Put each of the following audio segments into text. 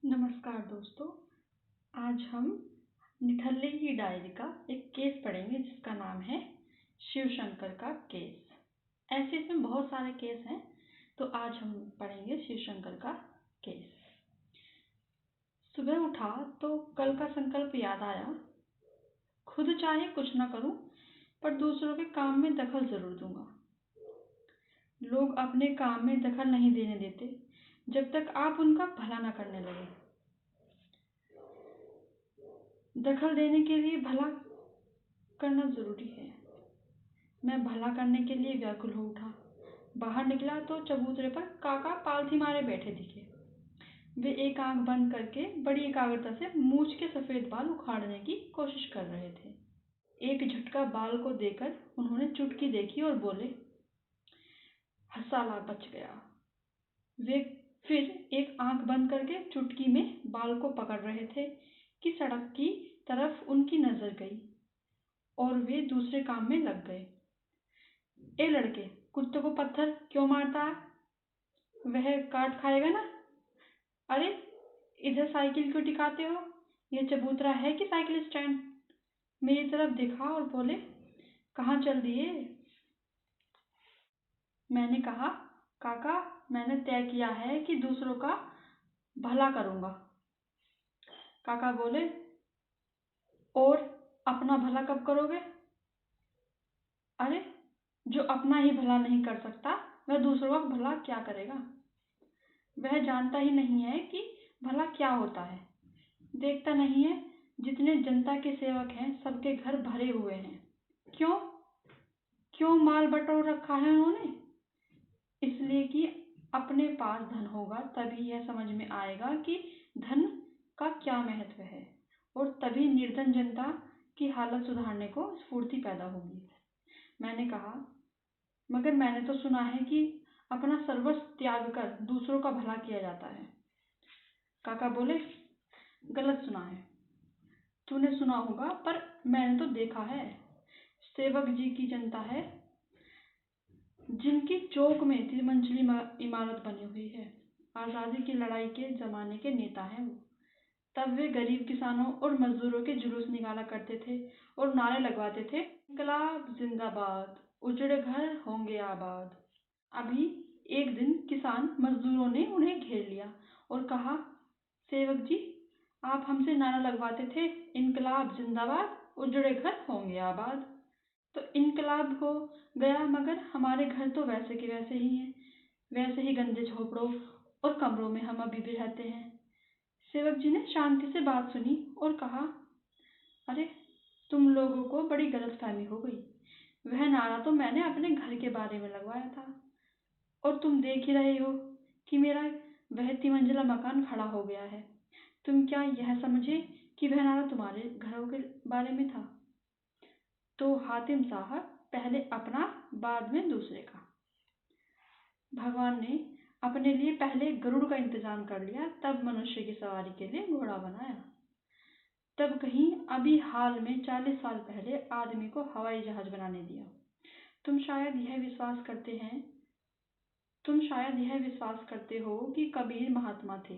नमस्कार दोस्तों। आज हम निठल्ले की डायरी का एक केस पढ़ेंगे जिसका नाम है शिव शंकर का केस। ऐसे इसमें बहुत सारे केस हैं, तो आज हम पढ़ेंगे शिव शंकर का केस। सुबह उठा तो कल का संकल्प याद आया, खुद चाहे कुछ ना करूं पर दूसरों के काम में दखल जरूर दूंगा। लोग अपने काम में दखल नहीं देने देते जब तक आप उनका भला न करने लगे। दखल देने के लिए भला करना जरूरी है। मैं भला करने के लिए व्याकुल हो उठा। बाहर निकला तो चबूतरे पर काका पालथी मारे बैठे दिखे। वे एक आंख बंद करके बड़ी एकाग्रता से मूछ के सफेद बाल उखाड़ने की कोशिश कर रहे थे। एक झटका बाल को देकर उन्होंने चुटकी देखी और बोले, हसाला बच गया। वे फिर एक आंख बंद करके चुटकी में बाल को पकड़ रहे थे कि सड़क की तरफ उनकी नजर गई और वे दूसरे काम में लग गए। ए लड़के, कुत्ते को पत्थर क्यों मारता है? वह काट खाएगा ना। अरे इधर साइकिल क्यों टिकाते हो? यह चबूतरा है कि साइकिल स्टैंड? मेरी तरफ देखा और बोले, कहाँ चल दिए? मैंने कहा, काका मैंने तय किया है कि दूसरों का भला करूंगा। काका बोले, और अपना भला कब करोगे? अरे जो अपना ही भला नहीं कर सकता वह दूसरों का भला क्या करेगा? वह जानता ही नहीं है कि भला क्या होता है। देखता नहीं है जितने जनता के सेवक हैं सबके घर भरे हुए हैं। क्यों क्यों माल बटोर रखा है उन्होंने? इसलिए कि अपने पास धन होगा तभी यह समझ में आएगा कि धन का क्या महत्व है, और तभी निर्धन जनता की हालत सुधारने को स्फूर्ति पैदा होगी। मैंने कहा, मगर मैंने तो सुना है कि अपना सर्वस्व त्याग कर दूसरों का भला किया जाता है। काका बोले, गलत सुना है। तूने सुना होगा पर मैंने तो देखा है। सेवक जी की जनता है जिनकी चौक में त्रिमंजिली इमारत बनी हुई है। आजादी की लड़ाई के जमाने के नेता हैं वो। तब वे गरीब किसानों और मजदूरों के जुलूस निकाला करते थे और नारे लगवाते थे, इंकलाब जिंदाबाद, उजड़े घर होंगे आबाद। अभी एक दिन किसान मजदूरों ने उन्हें घेर लिया और कहा, सेवक जी आप हमसे नारा लगवाते थे, इंकलाब जिंदाबाद, उजड़े घर होंगे आबाद। तो इनकलाब हो गया, मगर हमारे घर तो वैसे के वैसे ही हैं। वैसे ही गंदे झोपड़ों और कमरों में हम अभी भी रहते हैं। सेवक जी ने शांति से बात सुनी और कहा, अरे तुम लोगों को बड़ी गलतफहमी हो गई। वह नारा तो मैंने अपने घर के बारे में लगवाया था, और तुम देख ही रहे हो कि मेरा वह तिमंजिला मकान खड़ा हो गया है। तुम क्या यह समझे कि वह नारा तुम्हारे घरों के बारे में था? तो हातिम साहब पहले अपना बाद में दूसरे का। भगवान ने अपने लिए पहले गरुड़ का इंतजाम कर लिया, तब मनुष्य की सवारी के लिए घोड़ा बनाया। तब कहीं अभी हाल में 40 साल पहले आदमी को हवाई जहाज बनाने दिया। तुम शायद यह विश्वास करते हो कि कबीर महात्मा थे,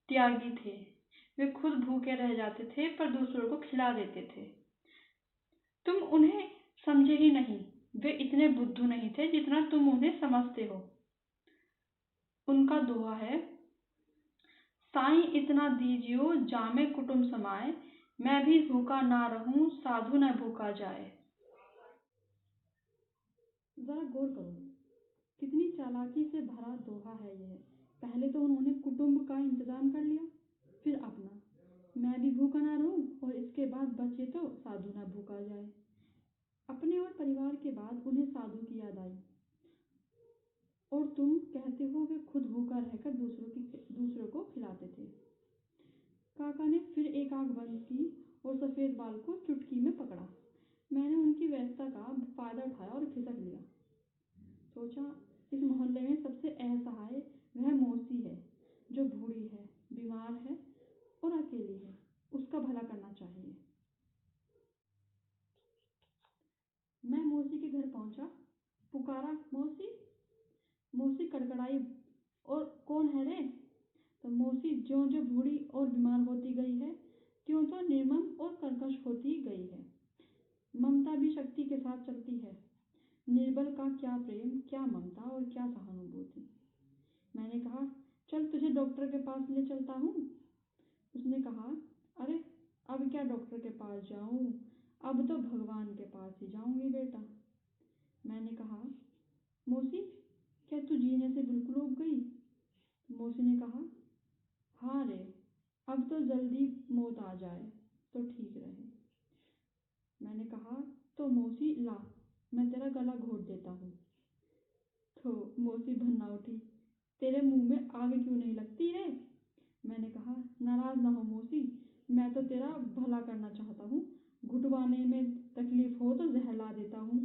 त्यागी थे। वे खुद भूखे रह जाते थे पर दूसरों को खिला देते थे। तुम उन्हें समझे ही नहीं। वे इतने बुद्धू नहीं थे जितना तुम उन्हें समझते हो। उनका दोहा है, साईं इतना दीजियो जामे कुटुम समाए, मैं भी भूखा ना रहूं साधु न भूखा जाए। जरा गौर करो, कितनी चालाकी से भरा दोहा है यह। पहले तो उन्होंने कुटुंब का इंतजाम कर लिया, फिर अपना, मैं भी भूखा ना रहूं, और इसके बाद बचे तो साधु ना भूखा जाए। अपने और परिवार के बाद उन्हें साधु की याद आई, और तुम कहते हो वे खुद भूखा रहकर दूसरों को खिलाते थे। काका ने फिर एक आंख बंद की और सफेद बाल को चुटकी में पकड़ा। मैंने उनकी व्यस्तता का फायदा उठाया और खिसक लिया। सोचा, इस मोहल्ले में सबसे असहाय वह मौसी है जो बूढ़ी है, बीमार है और अकेली है। उसका भला करना चाहिए। मैं मौसी के घर पहुंचा, पुकारा, मौसी। मौसी कड़कड़ाई, और कौन है रे? मौसी ज्यों ज्यों बूढ़ी और बीमार होती गई है, त्यों तो निर्मम और कर्कश होती गई है। ममता भी शक्ति के साथ चलती है। निर्बल का क्या प्रेम, क्या ममता और क्या सहानुभूति। मैंने कहा, चल तुझे डॉक्टर के पास ले चलता हूँ। उसने कहा, अरे अब क्या डॉक्टर के पास जाऊं, अब तो भगवान के पास ही जाऊंगी बेटा। मैंने कहा, मौसी क्या तू जीने से बिल्कुल उब गई? मौसी ने कहा, हाँ रे, अब तो जल्दी मौत आ जाए तो ठीक रहे। मैंने कहा, तो मौसी ला, मैं तेरा गला घोट देता हूँ। तो मौसी भन्ना उठी, तेरे मुंह में आग क्यों नहीं लगती रे? मैंने कहा, नाराज ना हो मौसी, मैं तो तेरा भला करना चाहता हूँ, घुटवाने में तकलीफ हो तो जहला देता हूँ।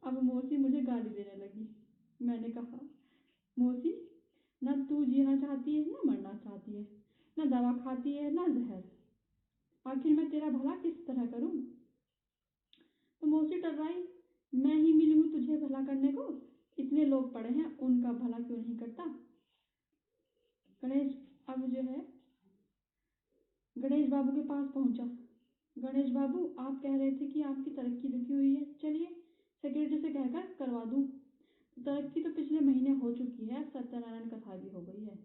अब मौसी मुझे गाली देने लगी। मैंने कहा, मौसी ना तू जीना चाहती है ना मरना चाहती है, ना दवा खाती है ना जहर, आखिर मैं तेरा भला किस तरह करूं? तो मौसी टर्राई, मैं ही मिली हूं तुझे भला करने को, इतने लोग पड़े हैं उनका भला क्यों नहीं करता? गणेश अब जो है गणेश बाबू के पास पहुंचा। गणेश बाबू, आप कह रहे थे कि आपकी तरक्की रुकी हुई है, चलिए सेक्रेटरी से कहकर करवा दूं। तरक्की तो पिछले महीने हो चुकी है, अब सत्यनारायण कथा भी हो गई है,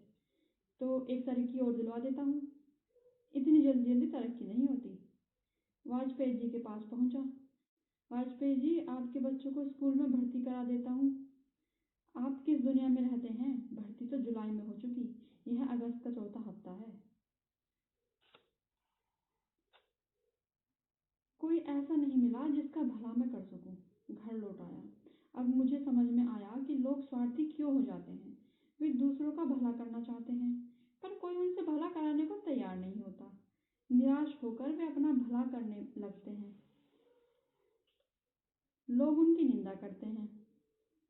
तो एक तरक्की और दिलवा देता हूँ। इतनी जल्दी जल्दी तरक्की नहीं होती। वाजपेयी जी के पास पहुंचा। वाजपेयी जी, आपके बच्चों को स्कूल में भर्ती करा देता हूँ। आप किस दुनिया में रहते हैं? भर्ती तो जुलाई में हो चुकी, यह अगस्त का चौथा हफ्ता है। कोई ऐसा नहीं मिला जिसका भला मैं कर सकूं। घर लौट आया। अब मुझे समझ में आया कि लोग स्वार्थी क्यों हो जाते हैं। वे दूसरों का भला करना चाहते हैं, पर कोई उनसे भला कराने को तैयार नहीं होता। निराश होकर वे अपना भला करने लगते हैं। लोग उनकी निंदा करते हैं,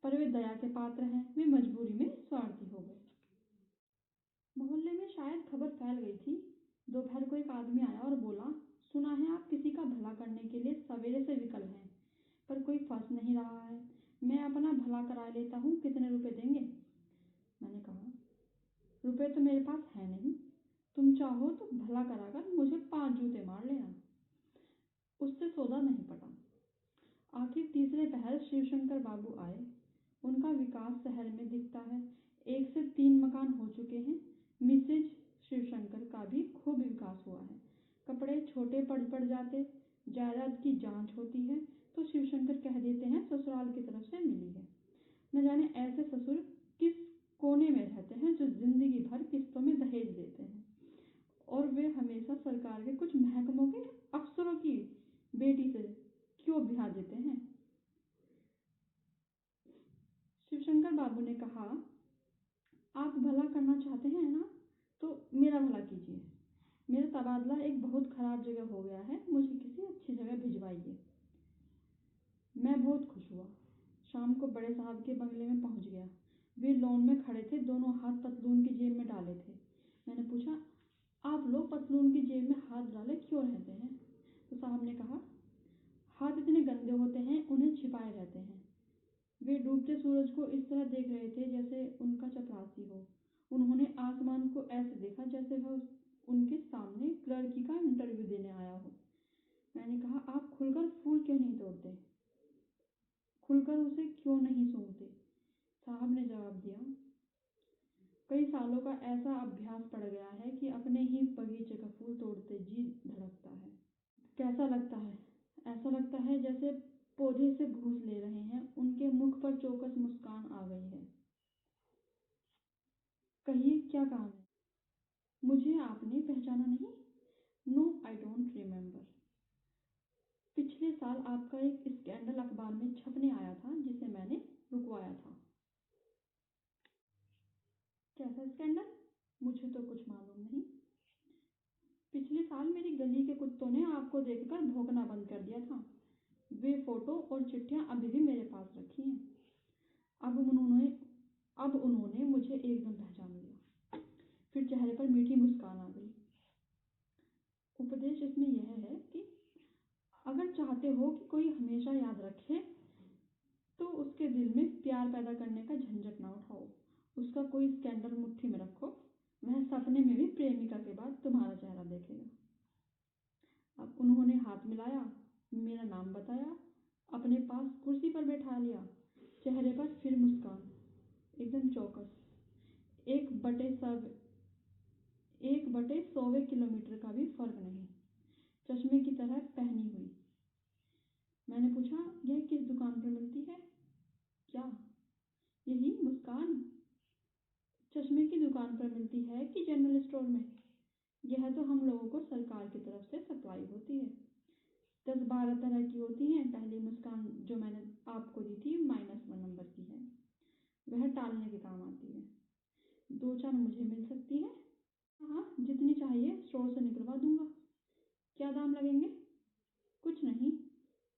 पर वे दया के पात्र हैं। वे मजबूरी में स्वार्थी हो गए। मोहल्ले में शायद खबर फैल गई थी। दोपहर को एक आदमी आया और बोला, सुना है आप किसी का भला करने के लिए सवेरे से विकल हैं, पर कोई फंस नहीं रहा है। मैं अपना भला करा लेता हूँ, कितने रुपए देंगे? मैंने कहा, रुपए तो मेरे पास है नहीं, तुम चाहो तो भला कराकर मुझे 5 जूते मार लेना। उससे सौदा नहीं पटा। आखिर तीसरे पहर शिवशंकर बाबू आए। उनका विकास शहर में दिखता है। 1 से 3 मकान हो चुके हैं। मिसेज शिवशंकर का भी खूब विकास हुआ है। कपड़े छोटे पड़ जाते, जायदाद की जांच होती है तो शिवशंकर कह देते हैं ससुराल की तरफ से मिली है। न जाने ऐसे ससुर किस कोने में रहते हैं जो जिंदगी भर किस्तों में दहेज देते हैं, और वे हमेशा सरकार के कुछ महकमों के अफसरों की बेटी से क्यों ब्याह देते हैं। शिवशंकर बाबू ने कहा, आप भला करना चाहते हैं ना, तो मेरा भला कीजिए। मेरा तबादला एक बहुत खराब जगह हो गया है, मुझे किसी अच्छी जगह भिजवाइए। मैं बहुत खुश हुआ। शाम को बड़े साहब के बंगले में पहुंच गया। वे लॉन में खड़े थे, दोनों हाथ पतलून की जेब में डाले थे। मैंने पूछा, आप लोग पतलून की जेब में हाथ डाले क्यों रहते हैं? तो साहब ने कहा, हाथ इतने गंदे होते हैं, उन्हें छिपाए रहते हैं। वे डूबते सूरज को इस तरह देख रहे थे जैसे उनका चपरासी हो। उन्होंने आसमान को ऐसे देखा जैसे वह उनके सामने क्लर्की का इंटरव्यू देने आया हो। मैंने कहा, आप खुलकर फूल क्यों नहीं तोड़ते, खुलकर उसे क्यों नहीं सूंघते? साहब ने जवाब दिया, कई सालों का ऐसा अभ्यास पड़ गया है कि अपने ही बगीचे का फूल तोड़ते जी धड़कता है। कैसा लगता है? ऐसा लगता है जैसे पौधे से घूस ले रहे हैं। उनके मुख पर चौकस मुस्कान आ गई है। कहिए, क्या काम है? मुझे आपने पहचाना नहीं? No, I don't remember. पिछले साल आपका एक स्कैंडल अखबार में छपने आया था जिसे मैंने रुकवाया था। कैसा स्कैंडल? मुझे तो कुछ मालूम नहीं। पिछले साल मेरी गली के कुत्तों ने आपको देखकर भौंकना बंद कर दिया था। वे फोटो और चिट्ठियां अभी भी मेरे पास रखी हैं। अब उन्होंने मुझे एकदम पहचान लिया। फिर चेहरे पर मीठी मुस्कान आ गई। उपदेश इसमें यह है कि अगर चाहते हो कि कोई हमेशा याद रखे, तो उसके दिल में प्यार पैदा करने का झंझट ना उठाओ। उसका कोई स्कैंडल मुट्ठी में रखो, वह सपने में भी प्रेमिका के बाद तुम्हारा चेहरा देखेगा। अब उन्होंने हाथ मिलाया, मेरा नाम बताया, अपने पास कुर्सी पर बैठा लिया। चेहरे पर फिर मुस्कान, एकदम चौकस। 1/100 किलोमीटर का भी फर्क नहीं, चश्मे की तरह पहनी हुई। मैंने पूछा, यह किस दुकान पर मिलती है? क्या? यही मुस्कान चश्मे की दुकान पर मिलती है कि जनरल स्टोर में? यह तो हम लोगों को सरकार की तरफ से सप्लाई होती है। 10-12 तरह की होती हैं। पहली मुस्कान जो मैंने आपको दी थी -1 नंबर की है, वह टालने के काम आती है। 2-4 मुझे मिल सकती है? हाँ, जितनी चाहिए स्टोर से निकलवा दूंगा। क्या दाम लगेंगे? कुछ नहीं,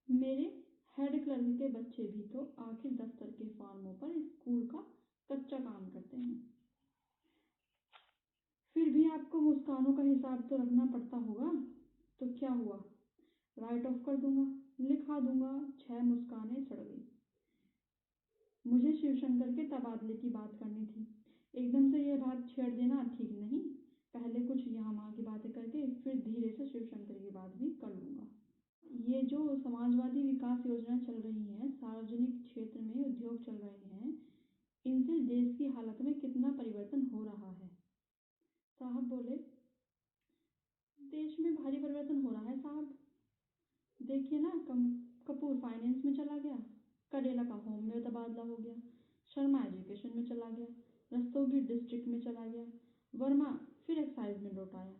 मेरे हेड क्लर्क के बच्चे भी तो आखिर दफ्तर के फॉर्मों पर स्कूल का कच्चा काम करते हैं। फिर भी आपको मुस्कानों का हिसाब तो रखना पड़ता होगा। तो क्या हुआ, राइट ऑफ कर दूंगा, लिखा दूंगा 6 मुस्कानें सड़ गई। मुझे शिवशंकर के तबादले की बात करनी थी। एकदम से यह बात छेड़ देना ठीक नहीं। पहले कुछ यहाँ वहाँ की बातें करके फिर धीरे से शिवशंकर की बात भी कर लूँगा। ये जो समाजवादी विकास योजनाएं चल रही हैं, सार्वजनिक क्षेत्र में उद्योग चल रहे हैं, इनसे देश की हालत में कितना परिवर्तन हो रहा है। साहब बोले, देश में भारी परिवर्तन हो रहा है साहब। देखिए ना, कपूर फाइनेंस में चला गया, करेला का होम में तबादला हो गया, शर्मा एजुकेशन में चला गया, रस्तोगी डिस्ट्रिक्ट में चला गया, वर्मा फिर एक्साइज में लौट आया।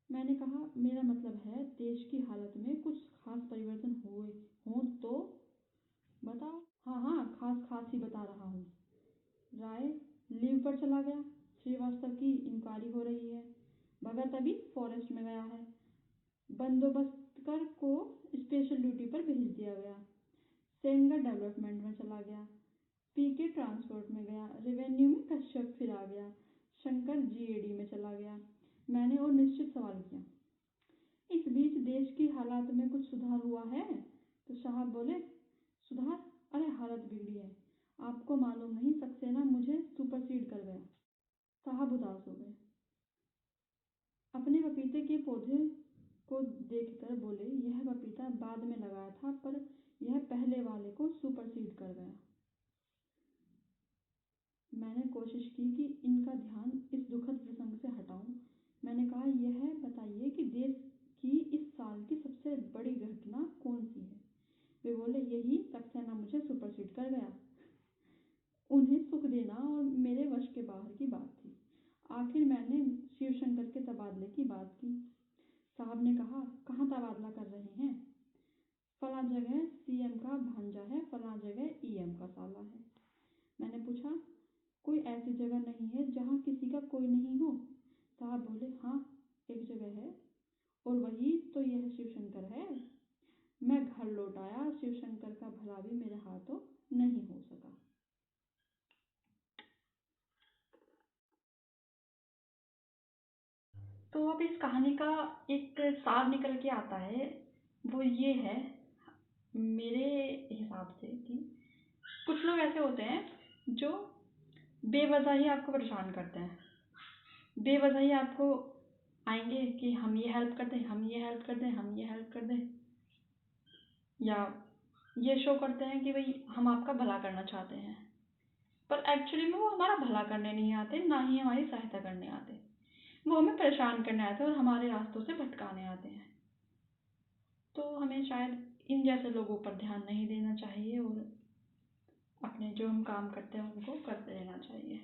मैंने कहा, मेरा मतलब है देश की हालत में कुछ खास परिवर्तन हुए हों तो बताओ। हाँ हाँ, खास ही बता रहा हूँ। राय लीव पर चला गया, श्रीवास्तव की इंक्वायरी हो रही है, भगत अभी फॉरेस्ट में गया है, बंदोबस्तर को स्पेशल ड्यूटी पर भेज दिया गया, सेंगर डेवलपमेंट में चला गया, पीके ट्रांसपोर्ट में गया, रेवेन्यू में कश्यप फिर आ गया, शंकर जीएडी में चला गया। मैंने और निश्चित सवाल किया, इस बीच देश की हालात में कुछ सुधार हुआ है? तो साहब बोले, सुधार? अरे हालत बिगड़ी है, आपको मालूम नहीं, सक्सेना मुझे सुपरसीड कर गया। साहब उदास हो गए। अपने पपीते के पौधे को देखकर बोले, यह पपीता बाद में लगाया था, पर यह पहले वाले को सुपरसीड कर गया। मैंने कोशिश की कि इनका ध्यान इस दुखद प्रसंग से हटाऊं। मैंने कहा, यह बताइए कि देश की इस साल की सबसे बड़ी घटना कौन सी है? वे बोले, यही सक्सेना मुझे सुपरसीड कर गया। उन्हें सुख देना और मेरे वश के बाहर की बात थी। आखिर मैंने शिवशंकर के तबादले की बात की। साहब ने कहा, कहाँ तबादला कर रहे हैं? फला जगह सीएम का भांजा है, फला जगह ईएम का साला है। मैंने पूछा, कोई ऐसी जगह नहीं है जहाँ किसी का कोई नहीं हो? साहब बोले, हाँ, एक जगह है, और वही तो यह शिवशंकर है। मैं घर लौट आया, शिवशंकर का भला भी मेरे हाथों नहीं हो सका। तो अब इस कहानी का एक सार निकल के आता है, वो ये है मेरे हिसाब से कि कुछ लोग ऐसे होते हैं जो बेवजह ही आपको परेशान करते हैं। बेवजह ही आपको आएंगे कि हम ये हेल्प कर दें, हम ये हेल्प कर दें, हम ये हेल्प कर दें, या ये शो करते हैं कि भाई हम आपका भला करना चाहते हैं, पर एक्चुअली में वो हमारा भला करने नहीं आते, ना ही हमारी सहायता करने आते। वो हमें परेशान करने आते हैं और हमारे रास्तों से भटकाने आते हैं। तो हमें शायद इन जैसे लोगों पर ध्यान नहीं देना चाहिए और अपने जो हम काम करते हैं उनको करते रहना चाहिए।